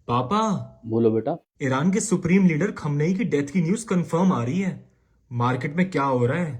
पापा, बोलो बेटा। ईरान के सुप्रीम लीडर खमनेई की डेथ की न्यूज़ कंफर्म आ रही है। मार्केट में क्या हो रहा है?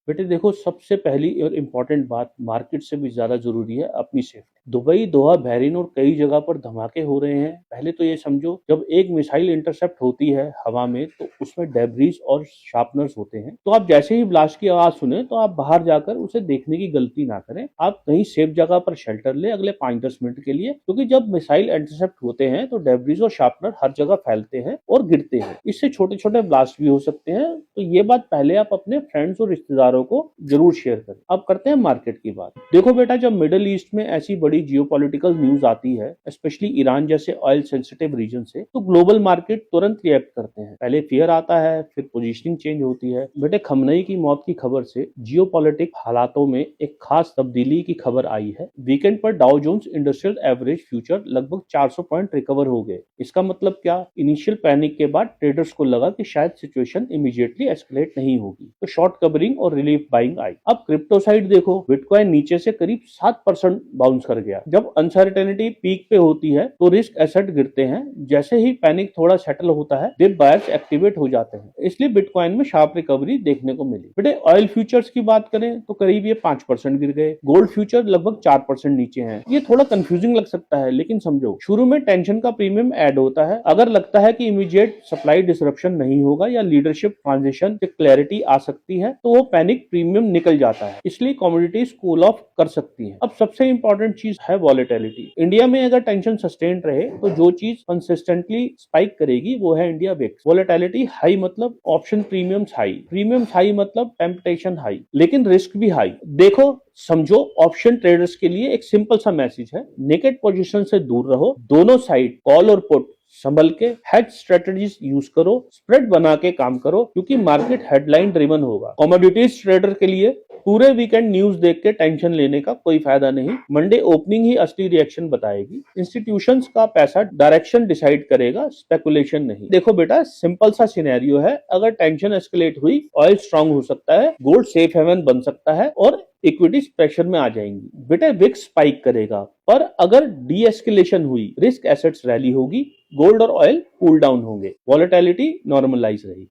बेटे देखो, सबसे पहली और इम्पोर्टेंट बात मार्केट से भी ज्यादा जरूरी है अपनी सेफ्टी। दुबई, दोहा, बहरीन और कई जगह पर धमाके हो रहे हैं। पहले तो ये समझो, जब एक मिसाइल इंटरसेप्ट होती है हवा में तो उसमें डेब्रीज और शार्पनर्स होते हैं। तो आप जैसे ही ब्लास्ट की आवाज सुने तो आप बाहर जाकर उसे देखने की गलती ना करें। आप कहीं सेफ जगह पर शेल्टर ले अगले 5-10 मिनट के लिए, क्योंकि जब मिसाइल इंटरसेप्ट होते हैं तो डेब्रीज और शार्पनर हर जगह फैलते हैं और गिरते हैं। इससे छोटे छोटे ब्लास्ट भी हो सकते हैं। तो ये बात पहले आप अपने फ्रेंड्स और रिश्तेदारों को जरूर शेयर करें। अब करते हैं मार्केट की बात। देखो बेटा, जब मिडिल ईस्ट में ऐसी बड़ी जियोपॉलिटिकल न्यूज आती है, स्पेशली ईरान जैसे ऑयल सेंसिटिव रीजन से, तो ग्लोबल मार्केट तुरंत रिएक्ट करते हैं। पहले फियर आता है, फिर पोजीशनिंग चेंज होती है। बेटे, खमनई की मौत की खबर से जियोपॉलिटिक हालातों में एक खास तब्दीली की खबर आई है। वीकेंड पर Dow Jones industrial average future लगभग 400 पॉइंट रिकवर हो गए। इसका मतलब क्या? इनिशियल पैनिक के बाद ट्रेडर्स को लगा कि शायद सिचुएशन इमीडिएटली एस्केलेट नहीं होगी, तो शॉर्ट कवरिंग और रिलीफ बाइंग आई। अब क्रिप्टो साइड देखो, बिटकॉइन नीचे से करीब 7% बाउंस कर गया। जब अनसर्टेनिटी पीक पे होती है तो रिस्क एसेट गिरते हैं। जैसे ही पैनिक थोड़ा सेटल होता है, डिप बायर्स एक्टिवेट हो जाते हैं। इसलिए बिटकॉइन में शार्प रिकवरी देखने को मिली। बेटे, ऑयल फ्यूचर्स की बात करें तो करीब ये 5% गिर गए। गोल्ड फ्यूचर लगभग 4% नीचे हैं। ये थोड़ा कंफ्यूजिंग लग सकता है, लेकिन समझो, शुरू में टेंशन का प्रीमियम ऐड होता है। अगर लगता है कि इमीडिएट सप्लाई डिसरप्शन नहीं होगा या लीडरशिप ट्रांजिशन से क्लैरिटी आ सकती है, तो वो पैनिक प्रीमियम निकल जाता है। इसलिए कमोडिटीज कूल ऑफ कर सकती हैं। अब सबसे इंपॉर्टेंट चीज है वॉलेटिलिटी। इंडिया में अगर टेंशन सस्टेन रहे तो जो चीज कंसिस्टेंटली स्पाइक करेगी वो है इंडिया विक्स। वॉलेटिलिटी हाई मतलब option premiums high, premiums high मतलब टेम्पटेशन हाई, लेकिन रिस्क भी हाई। देखो, समझो, ऑप्शन ट्रेडर्स के लिए एक सिंपल सा मैसेज है, नेकेड पोजीशन से दूर रहो। दोनों साइड कॉल और पुट संभल के, हेड स्ट्रेटजीज यूज करो, स्प्रेड बना के काम करो, क्योंकि मार्केट हेडलाइन ड्रिवन होगा। कमोडिटीज ट्रेडर के लिए पूरे वीकेंड न्यूज देख के टेंशन लेने का कोई फायदा नहीं। मंडे ओपनिंग ही असली रिएक्शन बताएगी। इंस्टीट्यूशंस का पैसा डायरेक्शन डिसाइड करेगा, स्पेकुलेशन नहीं। देखो बेटा, सिंपल सा सिनेरियो है। अगर टेंशन एस्केलेट हुई, ऑयल स्ट्रांग हो सकता है, गोल्ड सेफ हेवन बन सकता है और इक्विटीज प्रेशर में आ जाएंगी। बेटा, विक्स स्पाइक करेगा, पर अगर डी एस्केलेशन हुई, रिस्क एसेट्स रैली होगी, गोल्ड और ऑयल कूल डाउन होंगे, वॉलेटिलिटी नॉर्मलाइज रहेगी।